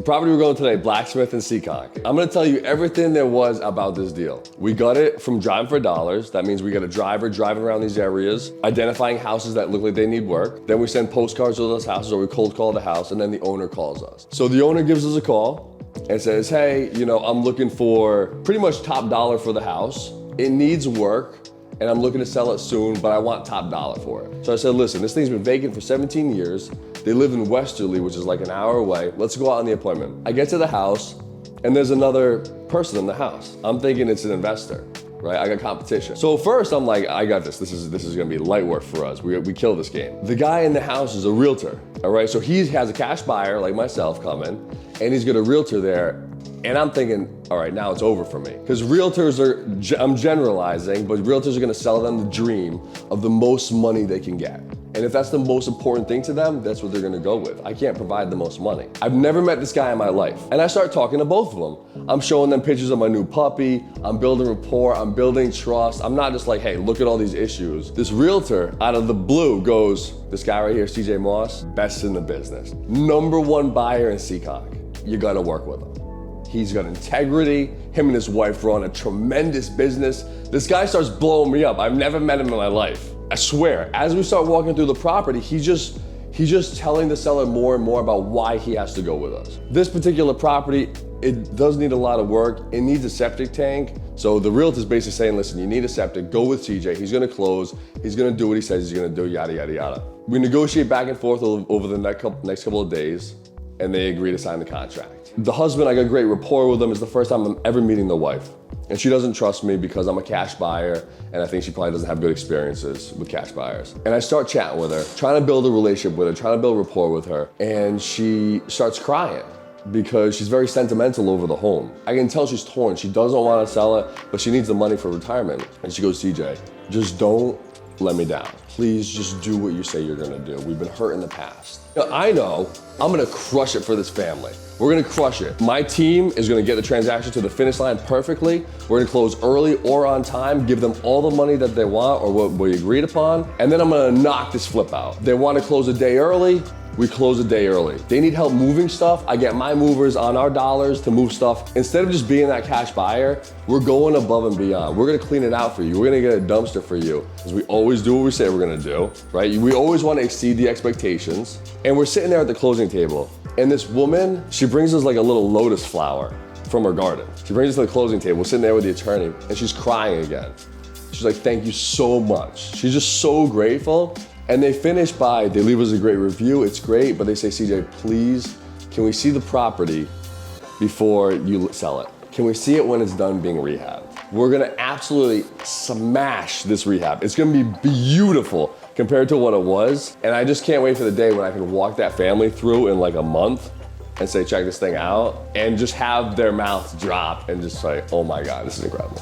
property we're going today, Blacksmith and Seekonk. I'm gonna tell you everything there was about this deal. We got it from Driving for Dollars. That means we got a driver driving around these areas, identifying houses that look like they need work. Then we send postcards to those houses, or we cold call the house, and then the owner calls us. So the owner gives us a call and says, hey, I'm looking for pretty much top dollar for the house. It needs work, and I'm looking to sell it soon, but I want top dollar for it. So I said, listen, this thing's been vacant for 17 years. They live in Westerly, which is like an hour away. Let's go out on the appointment. I get to the house, and there's another person in the house. I'm thinking it's an investor, right? I got competition. So first I'm like, I got this. This is gonna be light work for us. We kill this game. The guy in the house is a realtor, all right? So he has a cash buyer like myself coming, and he's got a realtor there. And I'm thinking, all right, now it's over for me. Because realtors I'm generalizing, but realtors are gonna sell them the dream of the most money they can get. And if that's the most important thing to them, that's what they're gonna go with. I can't provide the most money. I've never met this guy in my life. And I start talking to both of them. I'm showing them pictures of my new puppy. I'm building rapport, I'm building trust. I'm not just like, hey, look at all these issues. This realtor out of the blue goes, this guy right here, CJ Moss, best in the business. #1 buyer in Seekonk. You gotta work with him. He's got integrity. Him and his wife run a tremendous business. This guy starts blowing me up. I've never met him in my life. I swear, as we start walking through the property, he's just telling the seller more and more about why he has to go with us. This particular property, it does need a lot of work. It needs a septic tank. So the realtor's basically saying, listen, you need a septic, go with TJ. He's gonna close. He's gonna do what he says he's gonna do, yada, yada, yada. We negotiate back and forth over the next couple of days, and they agree to sign the contract. The husband, I got great rapport with him. It's the first time I'm ever meeting the wife. And she doesn't trust me because I'm a cash buyer, and I think she probably doesn't have good experiences with cash buyers. And I start chatting with her, trying to build a relationship with her, trying to build rapport with her, and she starts crying because she's very sentimental over the home. I can tell she's torn. She doesn't want to sell it, but she needs the money for retirement. And she goes, TJ, just don't let me down. Please just do what you say you're gonna do. We've been hurt in the past. I know I'm gonna crush it for this family. We're gonna crush it. My team is gonna get the transaction to the finish line perfectly. We're gonna close early or on time, give them all the money that they want or what we agreed upon, and then I'm gonna knock this flip out. They wanna close a day early, we close a day early. They need help moving stuff, I get my movers on our dollars to move stuff. Instead of just being that cash buyer, we're going above and beyond. We're gonna clean it out for you. We're gonna get a dumpster for you, because we always do what we say we're gonna do, right? We always wanna exceed the expectations. And we're sitting there at the closing table, and this woman, she brings us like a little lotus flower from her garden. She brings us to the closing table, we're sitting there with the attorney, and she's crying again. She's like, thank you so much. She's just so grateful. And they leave us a great review, it's great, but they say, CJ, please, can we see the property before you sell it? Can we see it when it's done being rehabbed? We're gonna absolutely smash this rehab. It's gonna be beautiful compared to what it was. And I just can't wait for the day when I can walk that family through in like a month and say, check this thing out, and just have their mouths drop and just say, oh my God, this is incredible.